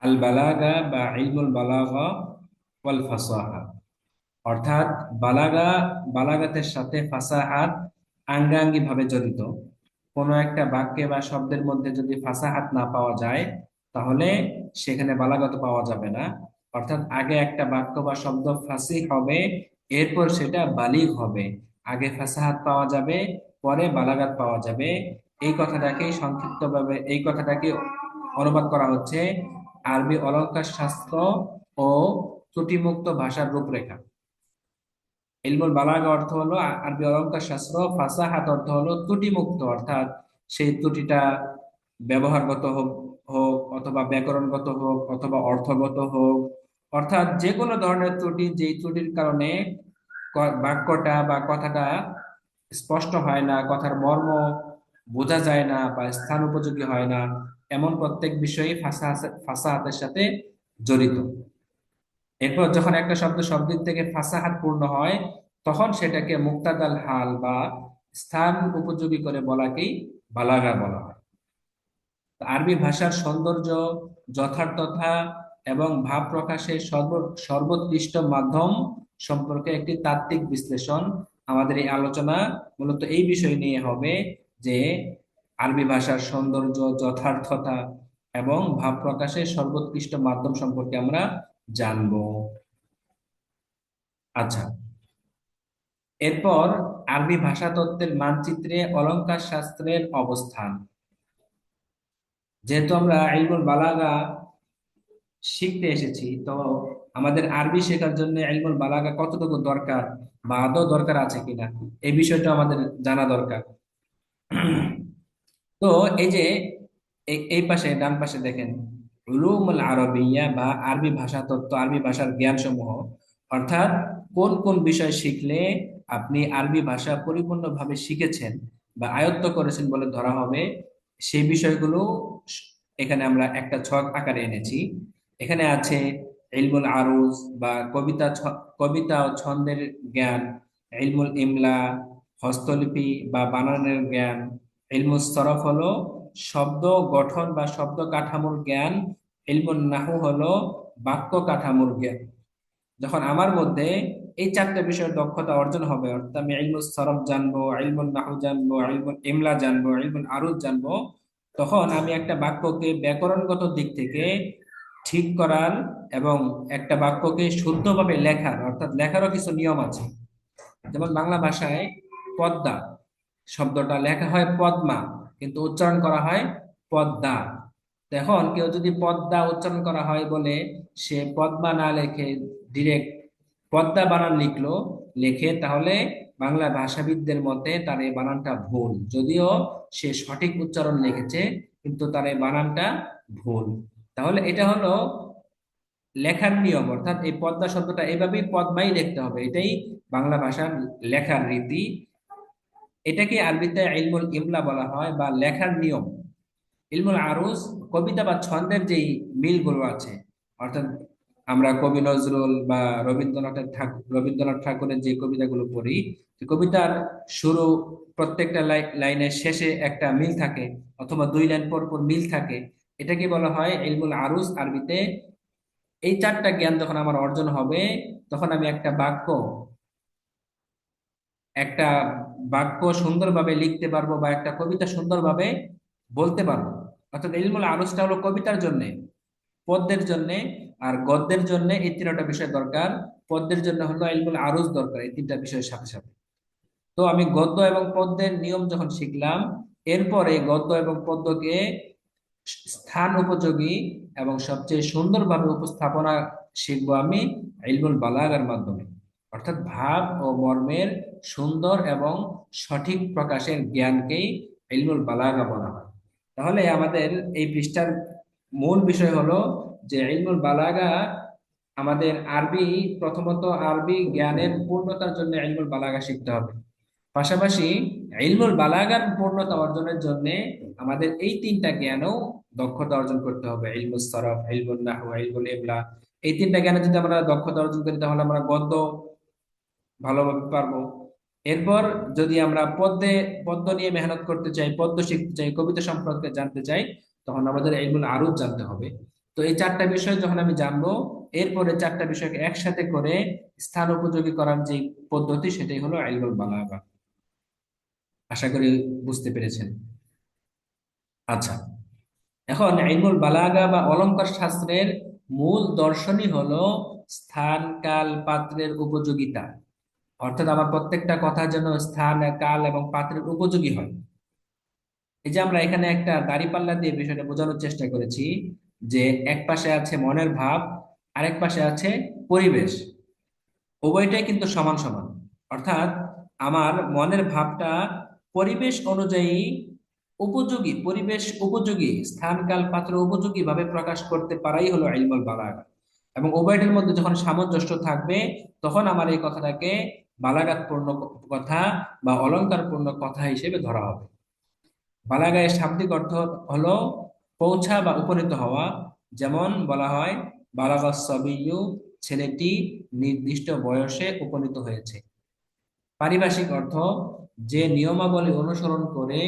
আল বালাগা বা ইলমুল বালাগা ওয়াল ফাসাহা, অর্থাৎ বালাগা, বালাগাতের সাথে ফাসাহাত আঙ্গাঙ্গি ভাবে জড়িত। কোনো একটা বাক্যে বা শব্দের মধ্যে যদি ফাসাহাত না পাওয়া যায়, তাহলে সেখানে বালাগত পাওয়া যাবে না। অর্থাৎ আগে একটা বাক্য বা শব্দ ফাসিহ হবে, এরপর সেটা বালিগ হবে। আগে ফাসাহাত পাওয়া যাবে, পরে বালাগাত পাওয়া যাবে। এই কথাটাকে অনুবাদ করা হচ্ছে আরবি অলংকার শাস্ত্র ও ত্রুটিমুক্ত ভাষার রূপরেখা। ইলমুল বালাগা অর্থ হলো আরবি অলংকার শাস্ত্র, ফাসাহাত অর্থ হলো ত্রুটিমুক্ত, অর্থাৎ সেই ত্রুটিটা ব্যবহারগত হোক হোক অথবা ব্যাকরণগত হোক অথবা অর্থগত হোক, অর্থাৎ যে কোনো ধরনের ত্রুটি, যেই ত্রুটির কারণে বাক্যটা বা কথাটা স্পষ্ট হয় না, কথার মর্ম বোঝা যায় না বা স্থান উপযোগী হয় না, এমন প্রত্যেক বিষয়ই ফাসাহাতের সাথে জড়িত। এরপর যখন একটা শব্দ সব দিক থেকে ফাসাহাত পূর্ণ হয়, তখন সেটাকে মুক্তাদাল হাল বা স্থান উপযোগী করে বলাকেই বালাগা বলা হয়। তো আরবি ভাষার সৌন্দর্য, যথার্থতা এবং ভাব প্রকাশের সর্বোৎকৃষ্ট মাধ্যম সম্পর্কে একটি তাত্ত্বিক বিশ্লেষণ। আমাদের এই আলোচনা মূলত এই বিষয় নিয়ে হবে যে আরবি ভাষার সৌন্দর্য, যথার্থতা এবং ভাব প্রকাশের সর্বোৎকৃষ্ট মাধ্যম সম্পর্কে আমরা জানবো। আচ্ছা, এরপর আরবি ভাষা তত্ত্বের মানচিত্রে অলংকার শাস্ত্রের অবস্থান। যেহেতু আমরা ইলমুল বালাগা শিখতে এসেছি, তো আমাদের আরবি শেখার জন্য ইলমুল বালাগা কতটুকু দরকার বা আদৌ দরকার আছে কিনা, এই বিষয়টা আমাদের জানা দরকার। তো এই যে এই পাশে ডান পাশে দেখেন উলুমুল আরবিয়া বা আরবি ভাষা তত্ত্ব, আরবি ভাষার জ্ঞান সমূহ, অর্থাৎ কোন কোন বিষয় শিখলে আপনি আরবি ভাষা পরিপূর্ণভাবে শিখেছেন বা আয়ত্ত করেছেন বলে ধরা হবে, সেই বিষয়গুলো এখানে আমরা একটা ছক আকারে এনেছি। এখানে আছে ইলমুল আরুজ বা কবিতা ও ছন্দের জ্ঞান, ইলমুল ইমলা হস্তলিপি বা বানানের জ্ঞান, ইলমুস সরফ হলো শব্দ গঠন বা শব্দ কাঠামোর জ্ঞান, ইলমুন নাহু হলো বাক্য কাঠামোর জ্ঞান। যখন আমার মধ্যে এই চারটা বিষয়ের দক্ষতা অর্জন হবে, অর্থাৎ আমি ইলমুস সরফ জানবো, ইলমুন নাহু জানবো, ইলমুল ইমলা জানবো, ইলমুল আরুজ জানবো, তখন আমি একটা বাক্যকে ব্যাকরণগত দিক থেকে ঠিক করার এবং একটা বাক্যকে শুদ্ধভাবে লেখার, অর্থাৎ লেখারও কিছু নিয়ম আছে। যেমন বাংলা ভাষায় পদ্মা শব্দটা লেখা হয় পদ্মা, কিন্তু উচ্চারণ করা হয় পদ্মা। তো এখন কেউ যদি পদ্মা উচ্চারণ করা হয় বলে সে পদ্মা না লেখে ডিরেক্ট পদ্মা বানান লিখলো, লেখে, তাহলে বাংলা ভাষাবিদদের মতে তার এই বানানটা ভুল, যদিও সে সঠিক উচ্চারণ লিখেছে, কিন্তু তার এই বানানটা ভুল। তাহলে এটা হলো লেখার নিয়ম, অর্থাৎ এই পদ্মা শব্দটা এইভাবেই পদ্মাই লিখতে হবে, এটাই বাংলা ভাষার লেখার রীতি। এটাকে আরবিতে ইলমুল ইমলা বলা হয় বা লেখার নিয়ম। ইলমুল আরুজ কবিতা বা ছন্দের যেই মিলগুলো আছে, অর্থাৎ আমরা কবি নজরুল বা রবীন্দ্রনাথ ঠাকুরের যে কবিতাগুলো পড়ি, যে কবিতার শুরু প্রত্যেকটা লাইনের শেষে একটা মিল থাকে অথবা দুই লাইন পর পর মিল থাকে, এটাকে বলা হয় ইলমুল আরুজ আরবিতে। এই চারটা জ্ঞান যখন আমার অর্জন হবে, তখন আমি একটা বাক্য সুন্দরভাবে লিখতে পারবো বা একটা কবিতা সুন্দরভাবে বলতে পারবো। অর্থাৎ ইলমুল আরুজটা হলো কবিতার জন্য, পদ্যের জন্য আর গদ্যের জন্য এই তিনটা বিষয় দরকার। পদ্যের জন্য হলো ইলমুল আরুজ দরকার, এই তিনটা বিষয়ের সাথে সাথে। তো আমি গদ্য এবং পদ্যের নিয়ম যখন শিখলাম, এরপরে গদ্য এবং পদ্যকে স্থান উপযোগী এবং সবচেয়ে সুন্দরভাবে উপস্থাপনা শিখবো আমি ইলমুল বালাগার মাধ্যমে। অর্থাৎ ভাব ও মর্মের সুন্দর এবং সঠিক প্রকাশের জ্ঞানকেই ইলমুল বালাগা বলা হয়। তাহলে আমাদের এই পৃষ্ঠার মূল বিষয় হলো যে ইলমুল বালাগা আমাদের আরবি, প্রথমত আরবি জ্ঞানের পূর্ণতার জন্য ইলমুল বালাগা শিখতে হবে। পাশাপাশি ইলমুল বালাগার পূর্ণতা অর্জনের জন্য আমাদের এই তিনটা জ্ঞানও দক্ষতা অর্জন করতে হবে, ইলমুস সরফ, ইলমুন নাহু, ইলমুল ইমলা। এই তিনটা জ্ঞানে যদি আমরা দক্ষতা অর্জন করি, তাহলে আমরা গদ্য ভালোভাবে পারবো। এরপর যদি আমরা পদ্য নিয়ে মেহনত করতে চাই, পদ্য শিখতে চাই, কবিতা সম্পর্কে জানতে চাই, তখন আমাদের ইলমুল আরুজ জানতে হবে। তো এই চারটা বিষয় যখন আমি জানবো, এরপরে চারটা বিষয়কে একসাথে করে স্থান উপযোগী করার যে পদ্ধতি, সেটাই হলো ইলমুল বালাগা। আশা করি বুঝতে পেরেছেন। আচ্ছা, এখন ইলমুল বালাগা বা অলংকার শাস্ত্রের মূল দর্শনই হলো স্থান কাল পাত্রের উপযোগিতা। অর্থাৎ আমার প্রত্যেকটা কথা যেন স্থান কাল এবং পাত্রের উপযোগী হয়। এই যে আমরা এখানে একটা দাঁড়িপাল্লা দিয়ে বিষয়টা বোঝানোর চেষ্টা করেছি, যে এক পাশে আছে মনের ভাব, আরেক পাশে আছে পরিবেশ। উভয়টাই কিন্তু সমান সমান। অর্থাৎ আমার মনের ভাবটা পরিবেশ অনুযায়ী উপযোগী, পরিবেশ উপযোগী, স্থান কাল পাত্র উপযোগী ভাবে প্রকাশ করতে পারাই হলো ইলমুল বালাগা। এবং উভয়টির মধ্যে যখন সামঞ্জস্য থাকবে, তখন আমার এই কথাটাকে বালাগাতপূর্ণ কথা বা অলংকারপূর্ণ কথা হিসেবে ধরা হবে। বালাগায় শাব্দিক অর্থ হলো পৌঁছা বা উপনীত হওয়া। যেমন বলা হয় বালাগাস সাবিয়্যু, ছেলেটি নির্দিষ্ট বয়সে উপনীত হয়েছে। পারিভাষিক অর্থ যে নিয়মাবলী অনুসরণ করে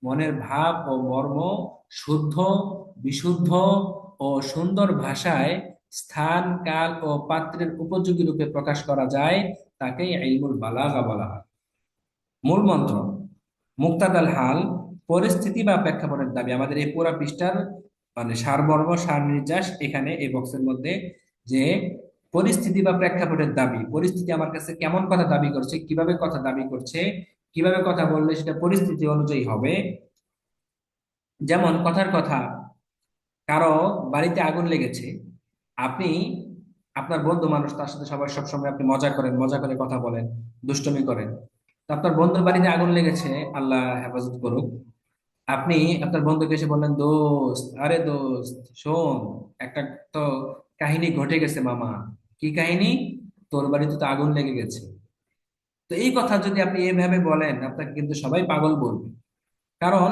মনের ভাব ও মর্ম শুদ্ধ, বিশুদ্ধ ও সুন্দর ভাষায় স্থান কাল ও পাত্রের উপযোগী রূপে প্রকাশ করা যায়, তাকেই ইলমুল বালাগা বলা হয়। মূল মন্ত্র: মুক্তাদাল হাল, পরিস্থিতি বা প্রেক্ষাপটের দাবি। আমাদের এই পুরা পৃষ্ঠার মানে সারমর্ম, সার নির্যাস এখানে এই বক্সের মধ্যে, যে পরিস্থিতি বা প্রেক্ষাপটের দাবি, পরিস্থিতি আমার কাছে কেমন কথা দাবি করছে, কিভাবে কথা দাবি করছে, কিভাবে কথা বললে সেটা পরিস্থিতি অনুযায়ী হবে। যেমন কথার কথা, কারো বাড়িতে আগুন লেগেছে, আপনি আপনার বন্ধু মানুষ, তার সাথে সবাই সবসময় আপনি মজা করেন, মজা করে কথা বলেন, দুষ্টুমি করেন। তো আপনার বন্ধুর বাড়িতে আগুন লেগেছে, আল্লাহ হেফাজত করুক, আপনি আপনার বন্ধুকে এসে বললেন, দোস্ত, আরে দোস্ত শোন, একটা তো কাহিনী ঘটে গেছে মামা। কি কাহিনী? তোর বাড়িতে তো আগুন লেগে গেছে। তো এই কথা যদি আপনি এইভাবে বলেন, আপনাকে কিন্তু সবাই পাগল বলবে। কারণ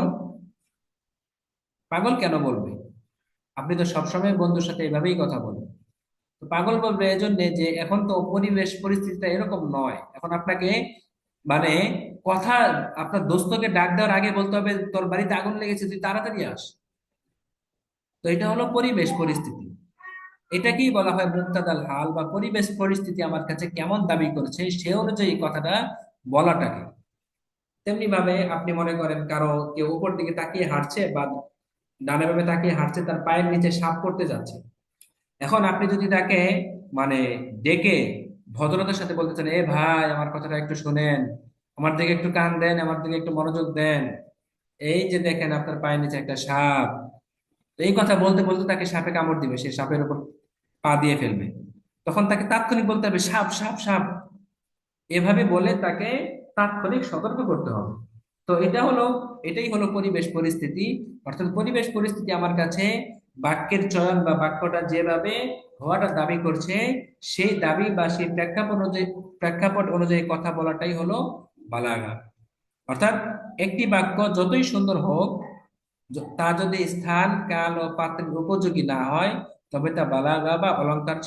পাগল কেন বলবে? আপনি তো সবসময় বন্ধুর সাথে এভাবেই কথা বলেন। তো পাগল বলবে এজন্য যে এখন তো পরিবেশ পরিস্থিতিটা এরকম নয়। এখন আপনাকে মানে কথা, আপনার দোস্তকে ডাক দেওয়ার আগে বলতে হবে, তোর বাড়িতে আগুন লেগেছে, তুই তাড়াতাড়ি আস। তো এটা হলো পরিবেশ পরিস্থিতি। এটাকেই বলা হয় মুক্তাদাল হাল বা পরিবেশ পরিস্থিতি আমার কাছে কেমন দাবি করছে সে অনুযায়ী কথাটা বলাটাকে। তেমনি ভাবে আপনি মনে করেন কারো, কেউ উপর দিকে তাকিয়ে হাঁটছে বা ডানে বামে তাকিয়ে হাঁটছে, তার পায়ের নিচে সাপ করতে যাচ্ছে। এখন আপনি যদি তাকে মানে ডেকে ভদ্রতার সাথে বলতে চান, এ ভাই আমার কথাটা একটু শুনেন, আমার দিকে একটু কান দেন, আমার দিকে একটু মনোযোগ দেন, এই যে দেখেন আপনার পায়ের নিচে একটা সাপ। তো এই কথা বলতে বলতে তাকে সাপে কামড় দিবে, সে সাপের উপর পা দিয়ে ফেলবে। তখন তাকে তাৎক্ষণিক বলতে হবে, সাপ সাপ সাপ। এভাবে বলে তাকে তাৎক্ষণিক সতর্ক করতে হবে। তো এটাই হলো পরিবেশ পরিস্থিতি। অর্থাৎ পরিবেশ পরিস্থিতি আমার কাছে বাক্যের চয়ন বা বাক্যটা যেভাবে হওয়াটা দাবি করছে, সেই দাবি বা সেই প্রেক্ষাপট অনুযায়ী কথা বলাটাই হলো বালাগা। অর্থাৎ একটি বাক্য যতই সুন্দর হোক, তা যদি স্থান কাল ও পাত্রের উপযোগী না হয়, তবে তা বালাগা বা অলংকার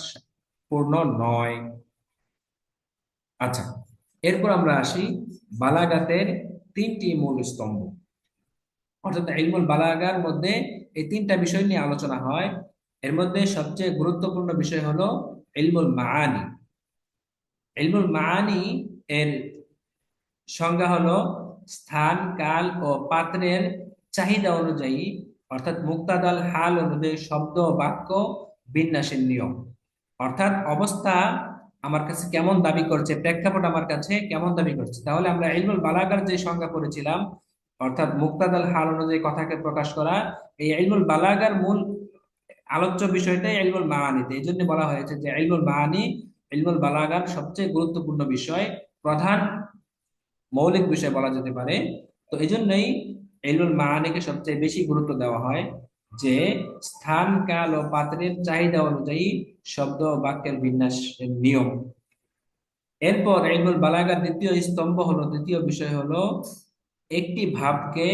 পূর্ণ নয়। আচ্ছা, এরপর আমরা আসি বালাগাতের তিনটি মূল স্তম্ভ। অর্থাৎ ইলমুল বালাগার মধ্যে এই তিনটা বিষয় নিয়ে আলোচনা হয়। এর মধ্যে সবচেয়ে গুরুত্বপূর্ণ বিষয় হলো ইলমুল মাআনি। ইলমুল মাআনি এর সংজ্ঞা হলো স্থান কাল ও পাত্রের চাহিদা অনুযায়ী, অর্থাৎ মুক্তাদাল হাল অনুযায়ী শব্দ ও বাক্য বিন্যাসের নিয়ম। অর্থাৎ অবস্থা আমার কাছে কেমন দাবি করছে, প্রেক্ষাপট আমার কাছে কেমন দাবি করছে। তাহলে আমরা ইলমুল বালাগার যে সংজ্ঞা পড়েছিলাম, অর্থাৎ মুক্তাদাল হাল অনুযায়ী কথাকে প্রকাশ করা, এই ইলমুল বালাগার মূল আলোচ্য বিষয়টাই ইলমুল মাআনিতে। এই জন্য বলা হয়েছে যে ইলমুল মাআনি ইলমুল বালাগার সবচেয়ে গুরুত্বপূর্ণ বিষয়, প্রধান মৌলিক বিষয় বলা যেতে পারে। তো এই জন্যই ইলমুল মাআনিকে সবচেয়ে বেশি গুরুত্ব দেওয়া হয়, যে স্থান কাল ও পাত্রের চাহিদা অনুযায়ী শব্দ ও বাক্যের বিন্যাসের নিয়ম। এরপর ইলমুল বালাগার দ্বিতীয় বিষয় হলো একটি ভাবকে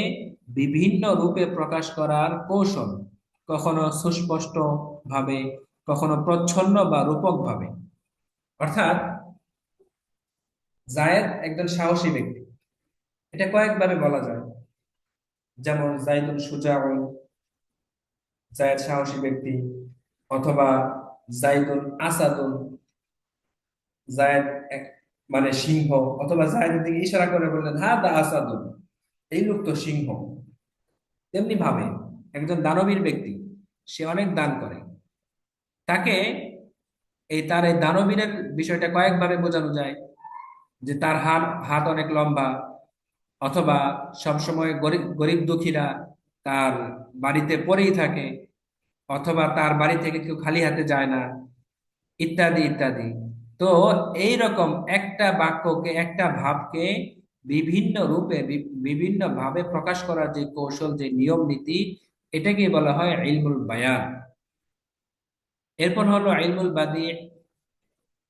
বিভিন্ন রূপে প্রকাশ করার কৌশল, কখনো সুস্পষ্ট ভাবে, কখনো প্রচ্ছন্ন বা রূপক ভাবে। অর্থাৎ জায়েদ একজন সাহসী ব্যক্তি, এটা কয়েকভাবে বলা যায়। যেমন জাইদুন সুজাউন, জায়েদ সাহসী ব্যক্তি। অথবা জাইদুন আসাদুন, জায়দ এক মানে সিংহ, অথবা জায়দের দিকে ইশারা করে বললেন হাদা আসাদুন, এই লোক তো সিংহ। তেমনি ভাবে একজন দানবীর ব্যক্তি, সে অনেক দান করে, তাকে তার এই দানবীরের বিষয়টা কয়েকভাবে বোঝানো যায়। যে তার হাত হাত অনেক লম্বা, অথবা সবসময় গরিব গরিব দুঃখীরা তার বাড়িতে পড়েই থাকে, অথবা তার বাড়ি থেকে কেউ খালি হাতে যায় না, ইত্যাদি ইত্যাদি। তো এই রকম একটা বাক্যকে, একটা ভাবকে বিভিন্ন রূপে বিভিন্ন ভাবে প্রকাশ করার যে কৌশল, যে নিয়ম নীতি, এটাকে বলা হয় ইলমুল বায়ান। এরপর হলো ইলমুল বাদি,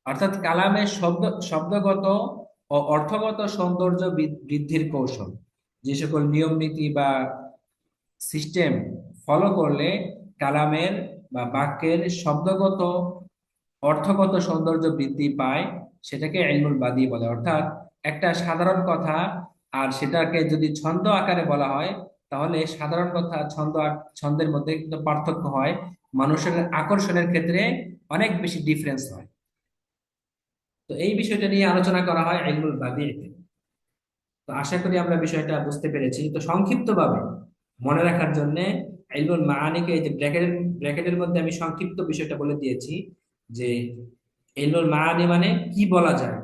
অর্থাৎ কালামের শব্দগত ও অর্থগত সৌন্দর্য বৃদ্ধির কৌশল। যে সকল নিয়ম নীতি বা সিস্টেম ফলো করলে কালামের বা বাক্যের শব্দগত অর্থগত সৌন্দর্য বৃদ্ধি পায়, সেটাকে ইলমুল বাদি বলে। অর্থাৎ একটা সাধারণ কথা আর সেটাকে যদি ছন্দ আকারে বলা হয়, তাহলে সাধারণ কথা ছন্দের মধ্যে কিন্তু পার্থক্য হয়, মানুষের আকর্ষণের ক্ষেত্রে অনেক বেশি ডিফারেন্স হয়। তো এই বিষয়টা নিয়ে আলোচনা করা হয় ইলমুল বাদিতে। তো আশা করি আমরা বিষয়টা বুঝতে পেরেছি। তো সংক্ষিপ্তভাবে মনে রাখার জন্য ইলমুল মাআনিকে, এই যে ব্র্যাকেটের মধ্যে আমি সংক্ষিপ্ত বিষয়টা বলে দিয়েছি, যে ইলমুল মাআনি মানে কি বলা যায়,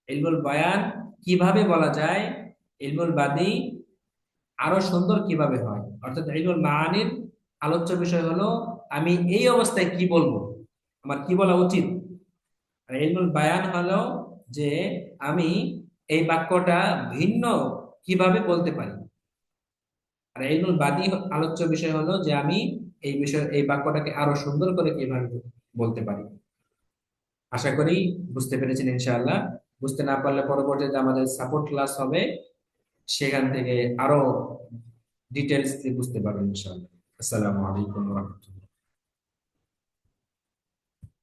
ইলমুল বায়ান কিভাবে বলা যায়, ইলমুল বাদি আরো সুন্দর কিভাবে হয়। অর্থাৎ ইলমুল মাআনির আলোচ্য বিষয় হলো আমি এই অবস্থায় কি বলবো, আমার কি বলা উচিত। আর ইলমুল বায়ান হলো যে আমি এই বাক্যটা ভিন্ন কিভাবে বলতে পারি। আর ইলমুল বাদী আলোচ্য বিষয় হলো যে আমি এই বাক্যটাকে আরো সুন্দর করে কিভাবে বলতে পারি। আশা করি বুঝতে পেরেছেন ইনশাআল্লাহ। বুঝতে না পারলে পরবর্তীতে আমাদের সাপোর্ট ক্লাস হবে, সেখান থেকে আরো ডিটেলস বুঝতে পারবেন ইনশাআল্লাহ। আসসালামু আলাইকুম ওয়া রাহমাতুল্লাহ।